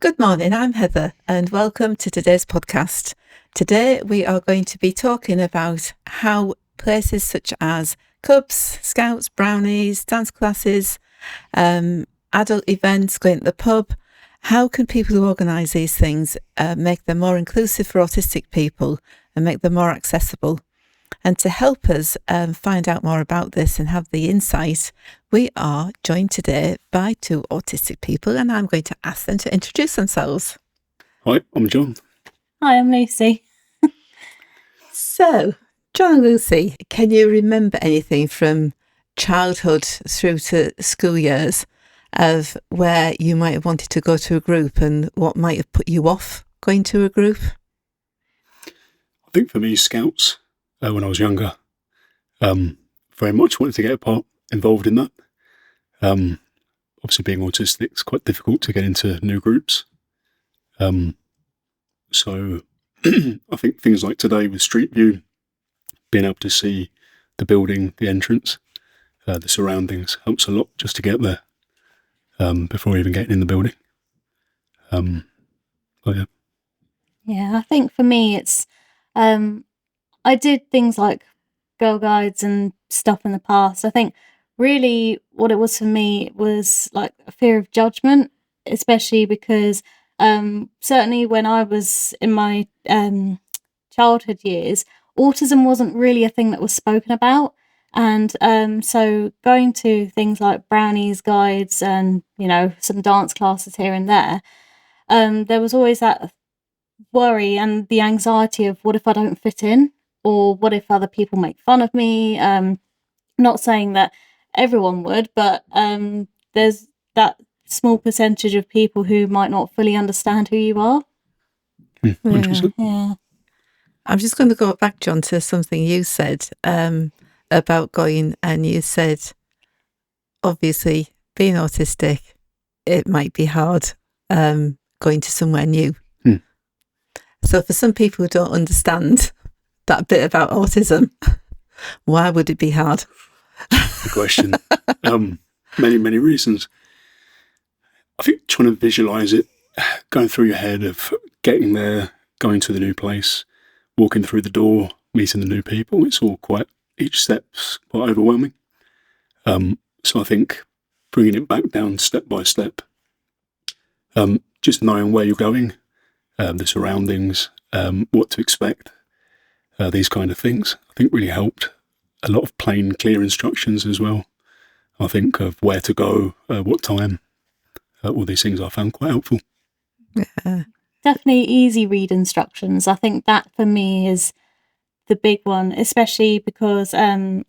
Good morning, I'm Heather and welcome to today's podcast. Today we are going to be talking about how places such as clubs, scouts, brownies, dance classes, adult events, going to the pub, how can people who organise these things make them more inclusive for autistic people and make them more accessible? And to help us find out more about this and have the insight, we are joined today by two autistic people, and I'm going to ask them to introduce themselves. Hi, I'm John. Hi, I'm Lucy. So, John and Lucy, can you remember anything from childhood through to school years of where you might have wanted to go to a group and what might have put you off going to a group? I think for me, Scouts, when I was younger, very much wanted to get involved in that. Obviously, being autistic, it's quite difficult to get into new groups. So I think things like today with Street View, being able to see the building, the entrance, the surroundings helps a lot just to get there before even getting in the building. Yeah, I think for me it's I did things like Girl Guides and stuff in the past. I think really what it was for me was like a fear of judgment, especially because certainly when I was in my childhood years, autism wasn't really a thing that was spoken about. And so going to things like brownies, guides, and some dance classes here and there was always that worry and the anxiety of what if I don't fit in, or what if other people make fun of me. Not saying that everyone would, but there's that small percentage of people who might not fully understand who you are. Yeah. I'm just going to go back, John, to something you said about going, and you said, obviously, being autistic, it might be hard going to somewhere new. So for some people who don't understand that bit about autism, why would it be hard? Good question. Many reasons. I think trying to visualise it, going through your head of getting there, going to the new place, walking through the door, meeting the new people, it's all each step's quite overwhelming. So I think bringing it back down step by step, just knowing where you're going, the surroundings, what to expect, these kind of things, I think really helped. A lot of plain, clear instructions as well. I think of where to go, what time, all these things I found quite helpful. Yeah. Definitely easy read instructions. I think that for me is the big one, especially because, again,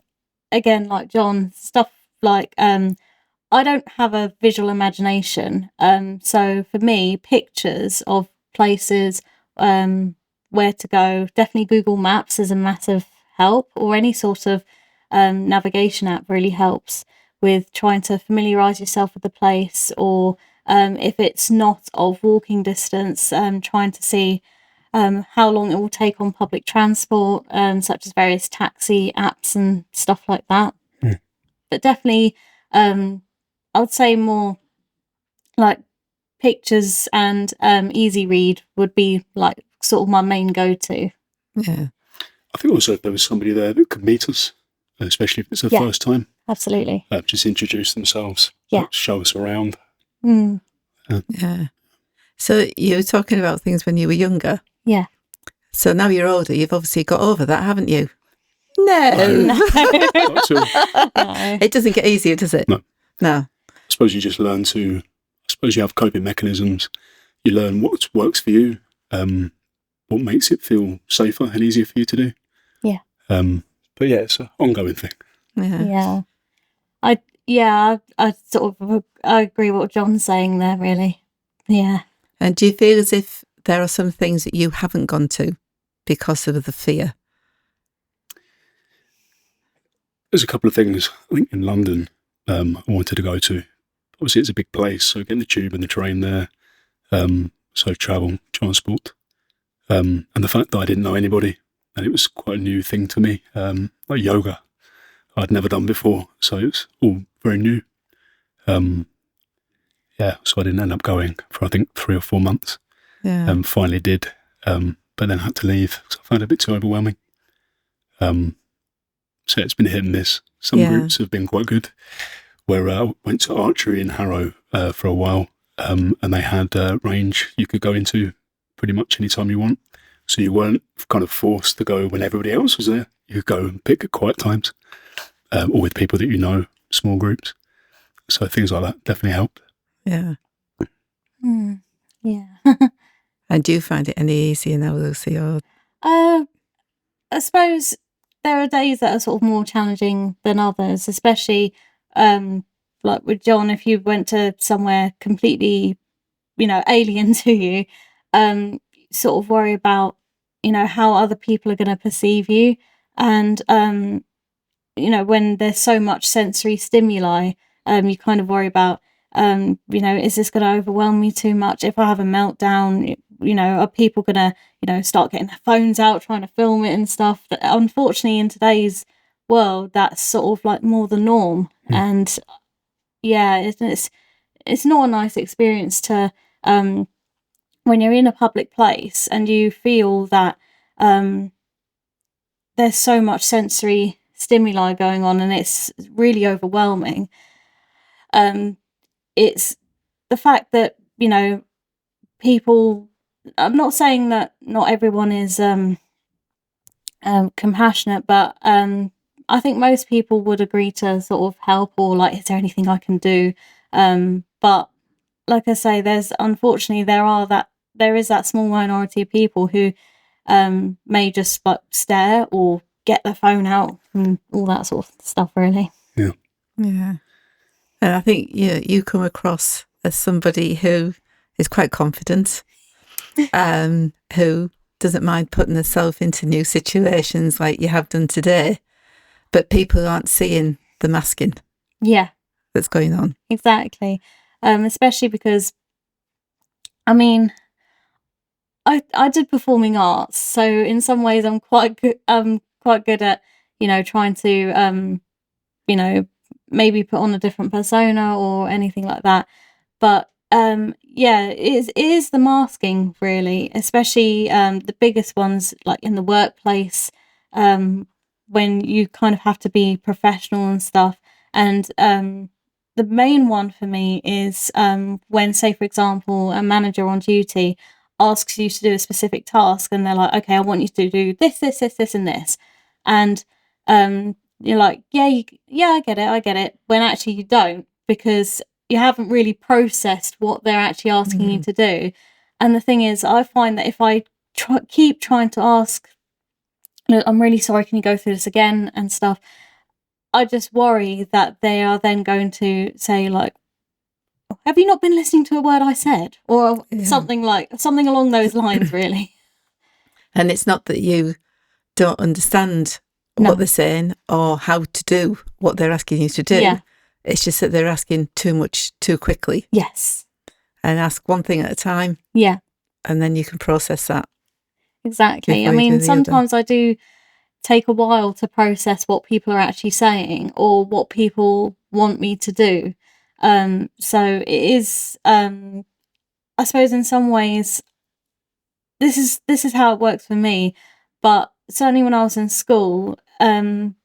like John, stuff like I don't have a visual imagination. So for me, pictures of places, where to go, definitely Google Maps is a massive help, or any sort of navigation app really helps with trying to familiarise yourself with the place, or if it's not of walking distance, trying to see how long it will take on public transport, such as various taxi apps and stuff like that. But definitely, I would say more like pictures and easy read would be like sort of my main go-to. Yeah. I think also if there was somebody there that could meet us, especially if it's the first time. Absolutely. Just introduce themselves, show us around. Yeah. So you were talking about things when you were younger. Yeah. So now you're older, you've obviously got over that, haven't you? No. Not at all. No. It doesn't get easier, does it? No. No. I suppose you just learn you have coping mechanisms. You learn what works for you, what makes it feel safer and easier for you to do. Yeah. But yeah, it's an ongoing thing. Yeah. I sort of I agree with what John's saying there, really. Yeah. And do you feel as if there are some things that you haven't gone to because of the fear? There's a couple of things, I think, in London I wanted to go to. Obviously, it's a big place, so getting the tube and the train there, so travel, transport, and the fact that I didn't know anybody, and it was quite a new thing to me, like yoga. I'd never done before, so it's all very new. yeah, so I didn't end up going for, I think, 3 or 4 months. Yeah. Finally did, but then had to leave, so I found it a bit too overwhelming. So it's been hit and miss. Some groups have been quite good, where I went to archery in Harrow for a while, and they had range you could go into pretty much any time you want. So you weren't kind of forced to go when everybody else was there. You could go and pick at quiet times, or with people that you know, small groups. So things like that definitely helped. Yeah. Yeah. And do you find it any easier now, Lucy? Or I suppose there are days that are sort of more challenging than others, especially like with John, if you went to somewhere completely, alien to you, sort of worry about, how other people are going to perceive you. And, when there's so much sensory stimuli, you kind of worry about, is this going to overwhelm me too much? If I have a meltdown, are people going to, start getting their phones out, trying to film it and stuff? But unfortunately, in today's world, that's sort of like more the norm. And yeah, it's not a nice experience to, when you're in a public place and you feel that there's so much sensory stimuli going on and it's really overwhelming. It's the fact that, people, I'm not saying that not everyone is compassionate, but I think most people would agree to sort of help, or like, is there anything I can do? But like I say, there is that small minority of people who may just like stare or get their phone out and all that sort of stuff, really. Yeah. yeah. And I think you come across as somebody who is quite confident, who doesn't mind putting herself into new situations like you have done today, but people aren't seeing the masking that's going on. Exactly. Especially because, I mean, I did performing arts, so in some ways I'm quite good. Quite good at trying to maybe put on a different persona or anything like that. But it is the masking, really, especially the biggest ones like in the workplace, when you kind of have to be professional and stuff. And the main one for me is when, say, for example, a manager on duty asks you to do a specific task and they're like, okay, I want you to do this, this, this, this, and this. And you're like, I get it. When actually you don't, because you haven't really processed what they're actually asking you to do. And the thing is, I find that if I keep trying to ask, look, I'm really sorry, can you go through this again and stuff, I just worry that they are then going to say, like, have you not been listening to a word I said? Or something along those lines, really. And it's not that you don't understand what they're saying or how to do what they're asking you to do. Yeah. It's just that they're asking too much too quickly. Yes. And ask one thing at a time. Yeah. And then you can process that. Exactly. I mean, sometimes I do take a while to process what people are actually saying or what people want me to do. So it is, I suppose in some ways, this is how it works for me. But certainly when I was in school, when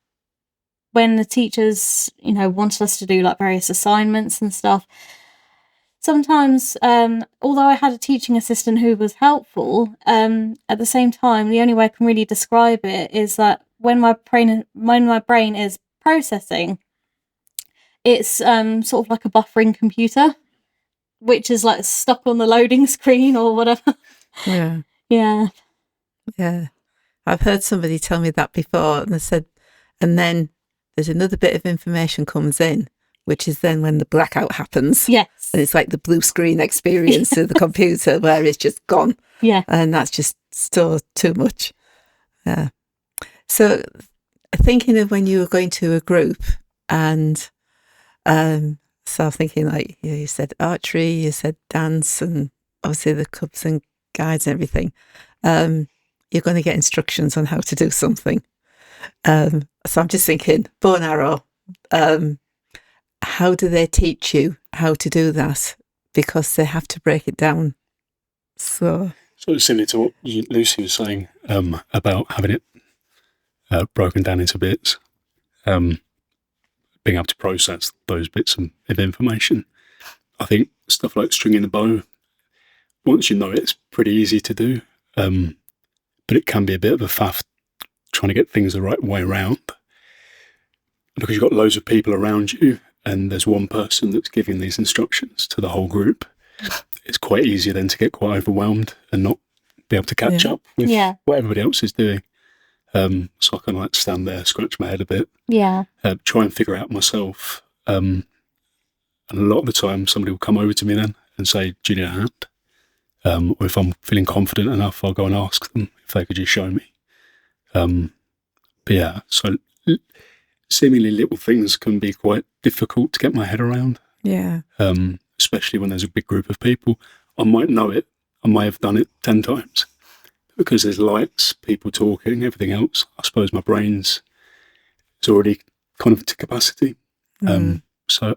the teachers, wanted us to do like various assignments and stuff, sometimes, although I had a teaching assistant who was helpful, at the same time, the only way I can really describe it is that when my brain is processing, it's sort of like a buffering computer, which is like stuck on the loading screen or whatever. Yeah. Yeah. Yeah. I've heard somebody tell me that before, and they said, and then there's another bit of information comes in, which is then when the blackout happens. Yes. And it's like the blue screen experience of the computer where it's just gone. Yeah. And that's just still too much. Yeah. So thinking of when you were going to a group and so I'm thinking like you said archery, you said dance, and obviously the cubs and guides and everything. You're going to get instructions on how to do something. So I'm just thinking, bow and arrow, how do they teach you how to do that? because they have to break it down. So it's similar to what Lucy was saying about having it broken down into bits, being able to process those bits of information. I think stuff like stringing the bow, once you know it, it's pretty easy to do, but it can be a bit of a faff trying to get things the right way around, because you've got loads of people around you and there's one person that's giving these instructions to the whole group. It's quite easy then to get quite overwhelmed and not be able to catch up with what everybody else is doing. So I kind of like stand there, scratch my head a bit, try and figure out myself. And a lot of the time somebody will come over to me then and say, do you need a hand? Or if I'm feeling confident enough, I'll go and ask them if they could just show me. But yeah, so seemingly little things can be quite difficult to get my head around. Yeah. Especially when there's a big group of people. I might know it. I may have done it 10 times. Because there's lights, people talking, everything else. I suppose my brain's is already kind of to capacity. So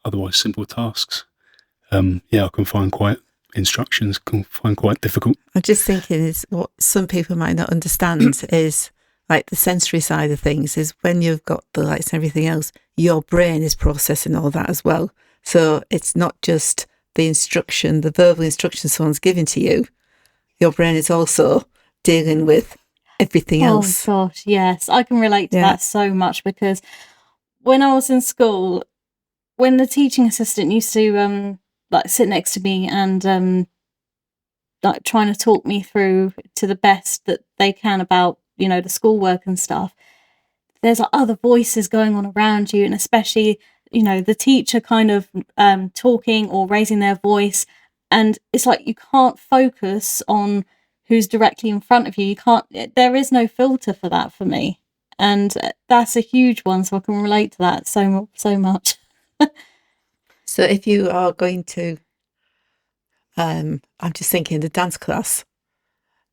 otherwise simple tasks. I can find instructions can find quite difficult. I'm just thinking is what some people might not understand is like the sensory side of things is when you've got the lights and everything else, your brain is processing all that as well. So it's not just the instruction, the verbal instruction someone's giving to you. Your brain is also dealing with everything else. Oh gosh, yes. I can relate to that so much because when I was in school, when the teaching assistant used to sit next to me and trying to talk me through to the best that they can about, the schoolwork and stuff, there's other voices going on around you, and especially, the teacher kind of talking or raising their voice. And it's like you can't focus on who's directly in front of you. There is no filter for that for me. And that's a huge one. So I can relate to that so much. So if you are going to, I'm just thinking the dance class,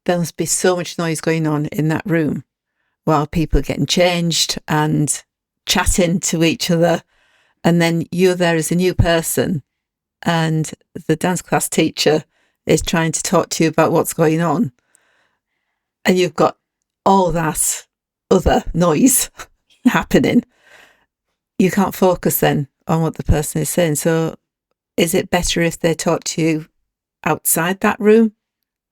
there must be so much noise going on in that room while people are getting changed and chatting to each other. And then you're there as a new person. And the dance class teacher is trying to talk to you about what's going on. And you've got all that other noise happening. You can't focus then on what the person is saying. So is it better if they talk to you outside that room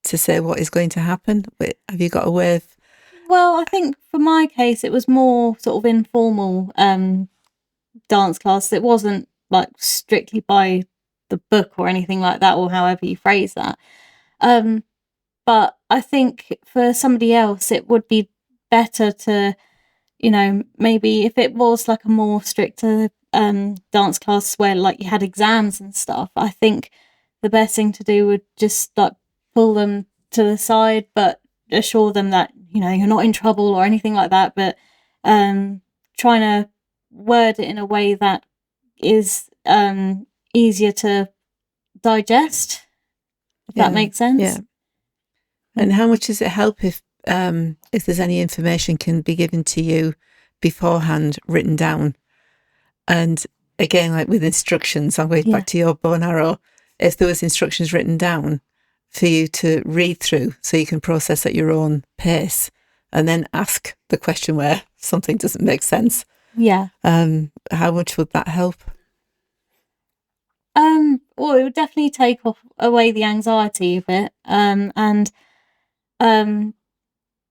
to say what is going to happen? Have you got a way of... Well, I think for my case, it was more sort of informal dance class. It wasn't like strictly by the book or anything like that, or however you phrase that. But I think for somebody else, it would be better to, maybe if it was like a more stricter dance class where like you had exams and stuff, I think the best thing to do would just like pull them to the side, but assure them that, you're not in trouble or anything like that, but trying to word it in a way that is easier to digest, if that makes sense. Yeah. And how much does it help if there's any information can be given to you beforehand, written down? And again, like with instructions, I'm going back to your bow and arrow. If there was instructions written down for you to read through so you can process at your own pace and then ask the question where something doesn't make sense. Yeah. How much would that help? Well, it would definitely take away the anxiety of it. And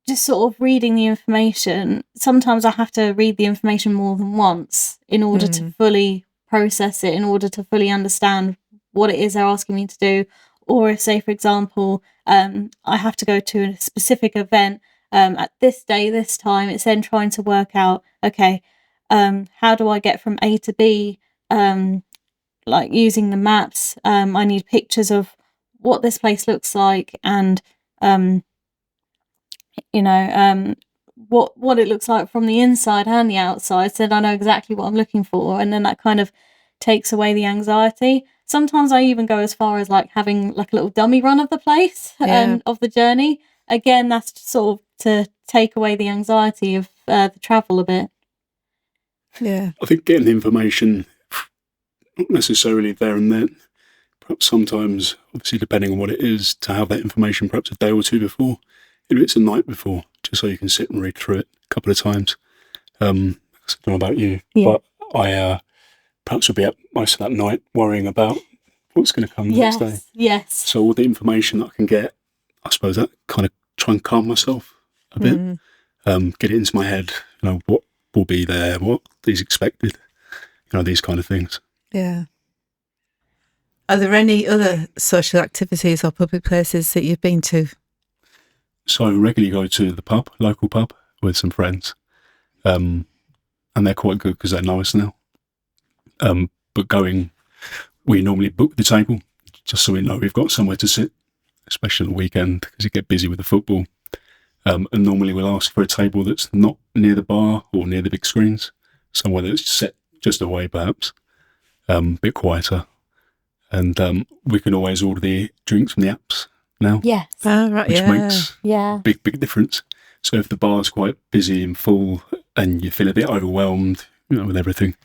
just sort of reading the information. Sometimes I have to read the information more than once in order to fully process it, in order to fully understand what it is they're asking me to do. Or if, say, for example, I have to go to a specific event at this day, this time, it's then trying to work out, okay, how do I get from A to B? Like using the maps, I need pictures of what this place looks like and, what it looks like from the inside and the outside, so that I know exactly what I'm looking for. And then that kind of takes away the anxiety. Sometimes I even go as far as like having like a little dummy run of the place and of the journey. Again, that's sort of to take away the anxiety of the travel a bit. Yeah. I think getting the information, not necessarily there and then, perhaps sometimes, obviously depending on what it is, to have that information perhaps a day or two before, if it's a night before, just so you can sit and read through it a couple of times. I don't know about you, but I perhaps would be up most of that night worrying about what's going to come the next day. Yes. So all the information that I can get, I suppose that kind of try and calm myself a bit, get it into my head, what will be there, what is expected, these kind of things. Yeah. Are there any other social activities or public places that you've been to? So I regularly go to the local pub with some friends, and they're quite good because they know us now. But we normally book the table just so we know we've got somewhere to sit, especially on the weekend because you get busy with the football. And normally we'll ask for a table that's not near the bar or near the big screens, somewhere that's set just away perhaps, a bit quieter. And we can always order the drinks from the apps now. Yes. Which makes big difference. So if the bar's quite busy and full and you feel a bit overwhelmed, with everything,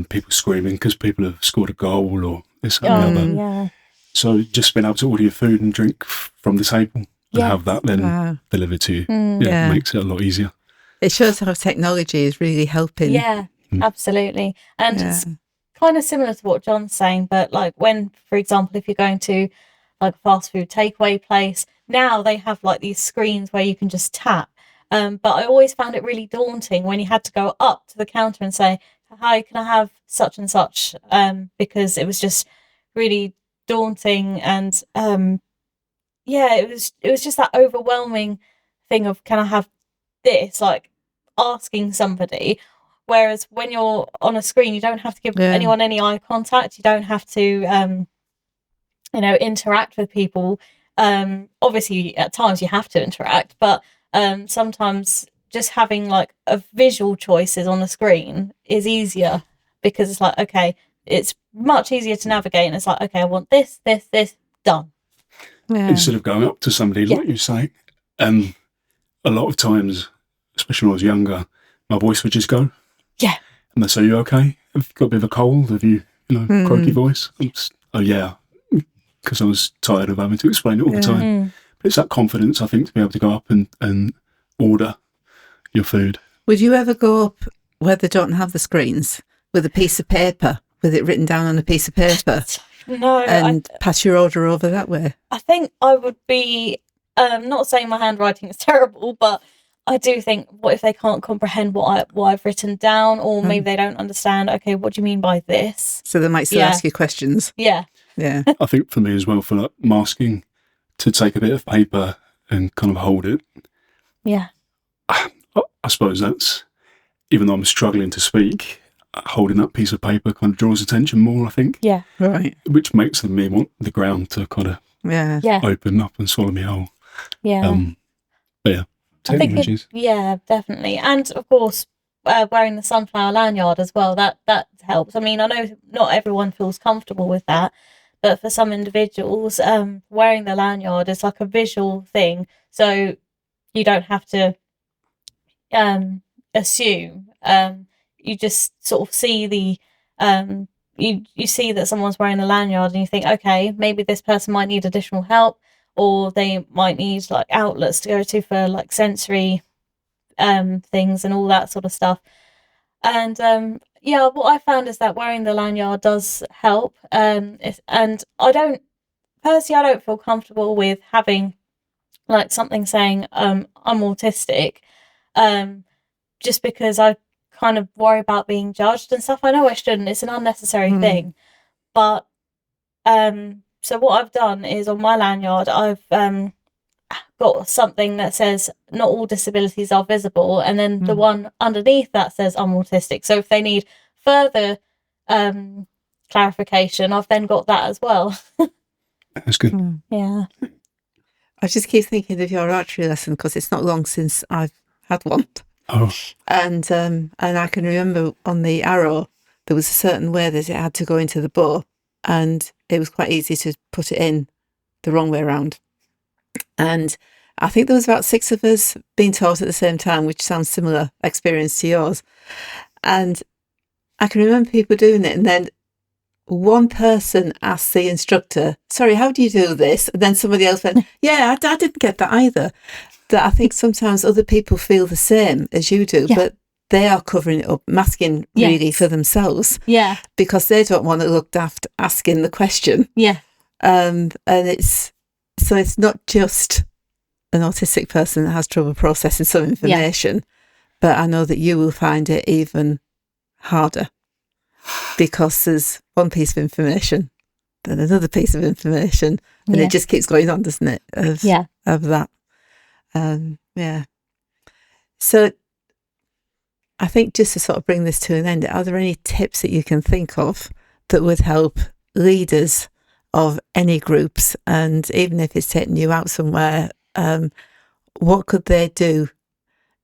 people screaming because people have scored a goal or this and the other. Yeah. So just being able to order your food and drink from the table and have that then delivered to you, makes it a lot easier. It shows how technology is really helping. Yeah, absolutely. And it's kind of similar to what John's saying, but like when, for example, if you're going to like a fast food takeaway place, now they have like these screens where you can just tap. But I always found it really daunting when you had to go up to the counter and say, "Hi, can I have such and such?" Because it was just really daunting, and it was just that overwhelming thing of, "Can I have this?" Like asking somebody. Whereas when you're on a screen, you don't have to give anyone any eye contact. You don't have to, interact with people. Obviously, at times you have to interact, but sometimes just having like a visual choices on the screen is easier because it's like, okay, it's much easier to navigate, and it's like, okay, I want this, done. Yeah. Instead of going up to somebody, like you say, a lot of times, especially when I was younger, my voice would just go. Yeah. And they say, "You okay? Have you got a bit of a cold? Have you, croaky voice?" Oh, yeah. Because I was tired of having to explain it all the time. But it's that confidence, I think, to be able to go up and order your food. Would you ever go up where they don't have the screens with a piece of paper, with it written down on a piece of paper? No. And pass your order over that way? I think I would be, not saying my handwriting is terrible, but I do think, what if they can't comprehend what I've written down, or maybe they don't understand, okay, what do you mean by this? So they might still ask you questions. Yeah. Yeah. I think for me as well, for like masking, to take a bit of paper and kind of hold it. Yeah. I suppose that's, even though I'm struggling to speak, holding that piece of paper kind of draws attention more, I think. Yeah. Right. Which makes me want the ground to kind of open up and swallow me whole. Yeah. But yeah. Technologies. Definitely. And of course, wearing the sunflower lanyard as well, that helps. I mean, I know not everyone feels comfortable with that, but for some individuals, wearing the lanyard is like a visual thing, so you don't have to assume. You just sort of see the you see that someone's wearing the lanyard, and you think, okay, maybe this person might need additional help, or they might need like outlets to go to for like sensory things and all that sort of stuff. And what I found is that wearing the lanyard does help. And I don't feel comfortable with having like something saying I'm autistic, just because I kind of worry about being judged and stuff. I know I shouldn't. It's an unnecessary thing, but so what I've done is, on my lanyard, I've got something that says not all disabilities are visible, and then the one underneath that says I'm autistic. So if they need further clarification, I've then got that as well. That's good. Yeah. I just keep thinking of your archery lesson, because it's not long since I've had one. Oh. And I can remember on the arrow, there was a certain way that it had to go into the bow, and it was quite easy to put it in the wrong way around. And I think there was about 6 of us being taught at the same time, which sounds similar experience to yours. And I can remember people doing it, and then one person asks the instructor, sorry, how do you do this? And then somebody else went, yeah, I didn't get that either. That I think sometimes other people feel the same as you do, but they are covering it up, masking really for themselves. Yeah. Because they don't want to look daft asking the question. Yeah. And it's not just an autistic person that has trouble processing some information, but I know that you will find it even harder because there's one piece of information, then another piece of information, and it just keeps going on, doesn't it? Of that. So I think just to sort of bring this to an end, are there any tips that you can think of that would help leaders of any groups, and even if it's taking you out somewhere, what could they do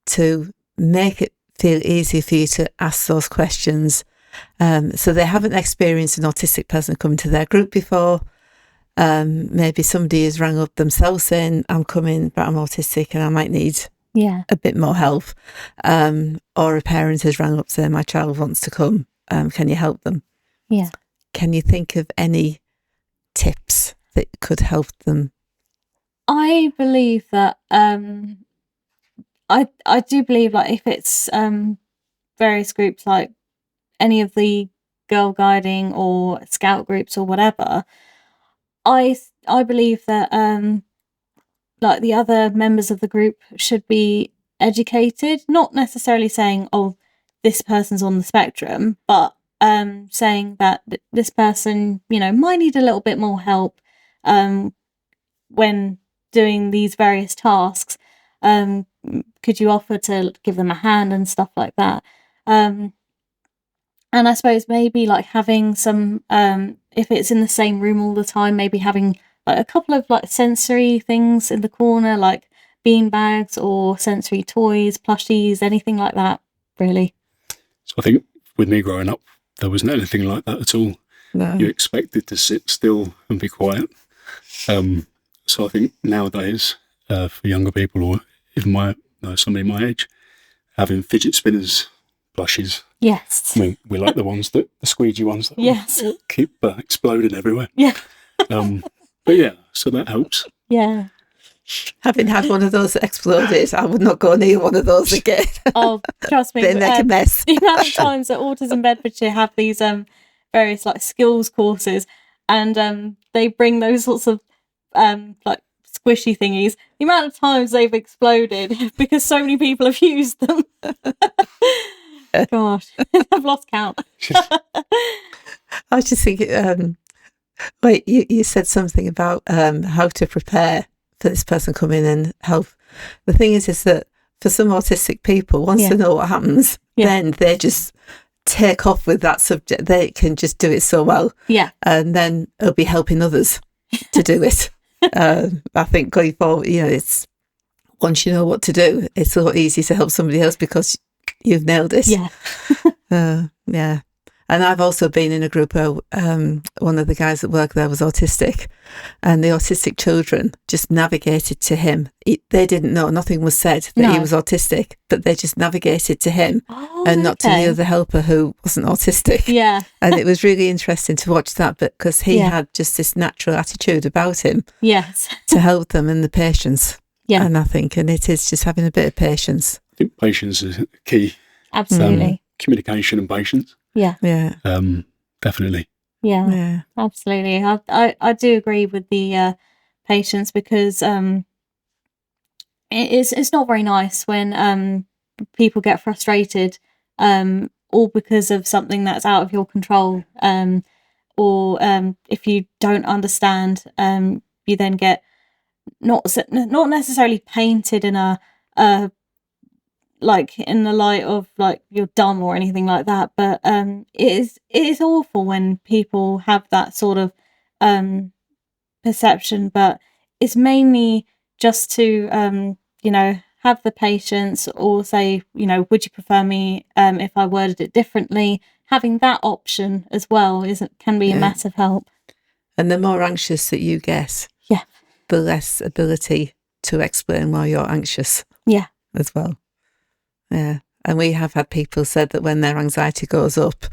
to make it feel easy for you to ask those questions? So they haven't experienced an autistic person coming to their group before. Maybe somebody has rang up themselves saying, I'm coming, but I'm autistic and I might need a bit more help. Or a parent has rang up saying, my child wants to come. Can you help them? Yeah. Can you think of any tips that could help them? I believe that I do believe, like, if it's various groups, like any of the girl guiding or scout groups or whatever, I believe that like the other members of the group should be educated, not necessarily saying, oh, this person's on the spectrum, but saying that this person, might need a little bit more help when doing these various tasks. Could you offer to give them a hand and stuff like that? And I suppose maybe like having some, if it's in the same room all the time, maybe having like a couple of like sensory things in the corner, like bean bags or sensory toys, plushies, anything like that, really. So I think with me growing up, there wasn't anything like that at all. No. You expected to sit still and be quiet. So I think nowadays, for younger people or even somebody my age, having fidget spinners, plushies. Yes. I mean, we like the squeegee ones that keep exploding everywhere. Yeah. But yeah, so that helps. Yeah. Having had one of those that exploded, I would not go near one of those again. Oh, trust me. They make a mess. The amount of times that Autism Bedfordshire have these various like skills courses, and they bring those sorts of like squishy thingies. The amount of times they've exploded because so many people have used them. Gosh, I've lost count. I was just thinking, wait, you said something about how to prepare for this person coming and help. The thing is that for some autistic people, once they know what happens, then they just take off with that subject. They can just do it so well. Yeah. And then it'll be helping others to do it. I think going forward, it's once you know what to do, it's a lot easier to help somebody else because you've nailed it. Yeah. Yeah. And I've also been in a group where one of the guys that worked there was autistic, and the autistic children just navigated to him. They didn't know, nothing was said that he was autistic, but they just navigated to him and not to the other helper who wasn't autistic. Yeah. And it was really interesting to watch that, because he had just this natural attitude about him. Yes. To help them, and the patience. Yeah. And it is just having a bit of patience. I think patience is key. Absolutely. Communication and patience. Yeah. Yeah. Definitely. Yeah. Absolutely. I do agree with the patience, because it's not very nice when people get frustrated all because of something that's out of your control, or if you don't understand, you then get not necessarily painted in a like in the light of like you're dumb or anything like that, but it is awful when people have that sort of perception. But it's mainly just to have the patience, or say, would you prefer me if I worded it differently? Having that option as well can be a massive help. And the more anxious that you get, the less ability to explain why you're anxious. Yeah. As well. Yeah. And we have had people said that when their anxiety goes up,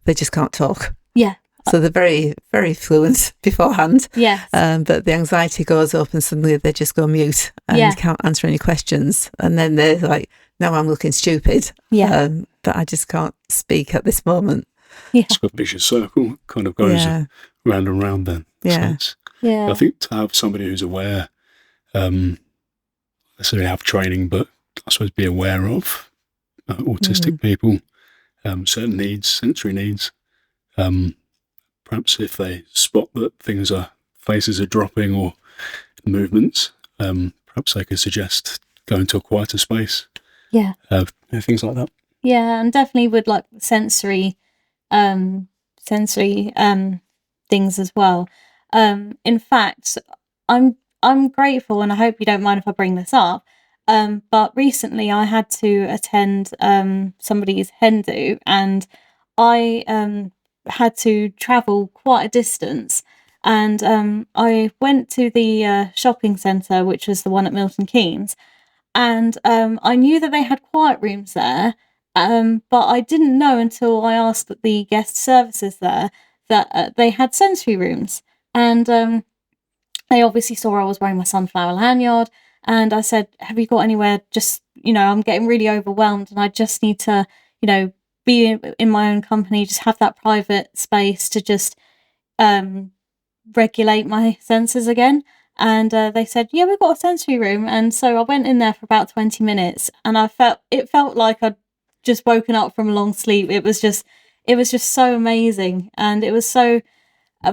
they just can't talk. Yeah. So they're very, very fluent beforehand. Yes. But the anxiety goes up and suddenly they just go mute and can't answer any questions. And then they're like, now I'm looking stupid. Yeah. But I just can't speak at this moment. Yeah. It's a vicious circle, kind of goes round and round then. Yeah. Yeah. I think to have somebody who's aware, necessarily have training, but I suppose be aware of autistic people, certain needs, sensory needs. Perhaps if they spot that faces are dropping or movements, perhaps they could suggest going to a quieter space. Yeah. Things like that. Yeah, and definitely with like sensory things as well. In fact, I'm grateful, and I hope you don't mind if I bring this up. But recently I had to attend somebody's hen do, and I had to travel quite a distance. And I went to the shopping centre, which was the one at Milton Keynes, and I knew that they had quiet rooms there, but I didn't know until I asked the guest services there that they had sensory rooms. And they obviously saw I was wearing my sunflower lanyard, and I said, have you got anywhere, just, I'm getting really overwhelmed and I just need to, be in my own company, just have that private space to just regulate my senses again. And they said, yeah, we've got a sensory room. And so I went in there for about 20 minutes, and it felt like I'd just woken up from a long sleep. It was just so amazing. And it was so,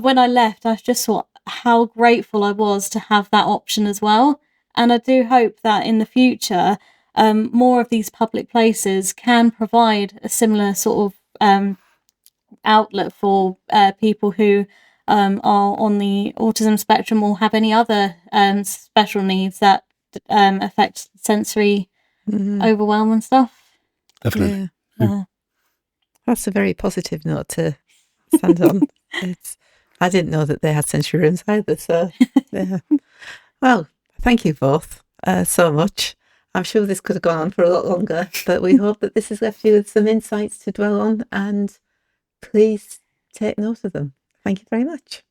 when I left, I just thought how grateful I was to have that option as well. And I do hope that in the future, more of these public places can provide a similar sort of outlet for people who are on the autism spectrum or have any other special needs that affect sensory overwhelm and stuff. Definitely. Yeah. That's a very positive note to stand on. I didn't know that they had sensory rooms either. So, yeah. Well, thank you both so much. I'm sure this could have gone on for a lot longer, but we hope that this has left you with some insights to dwell on, and please take note of them. Thank you very much.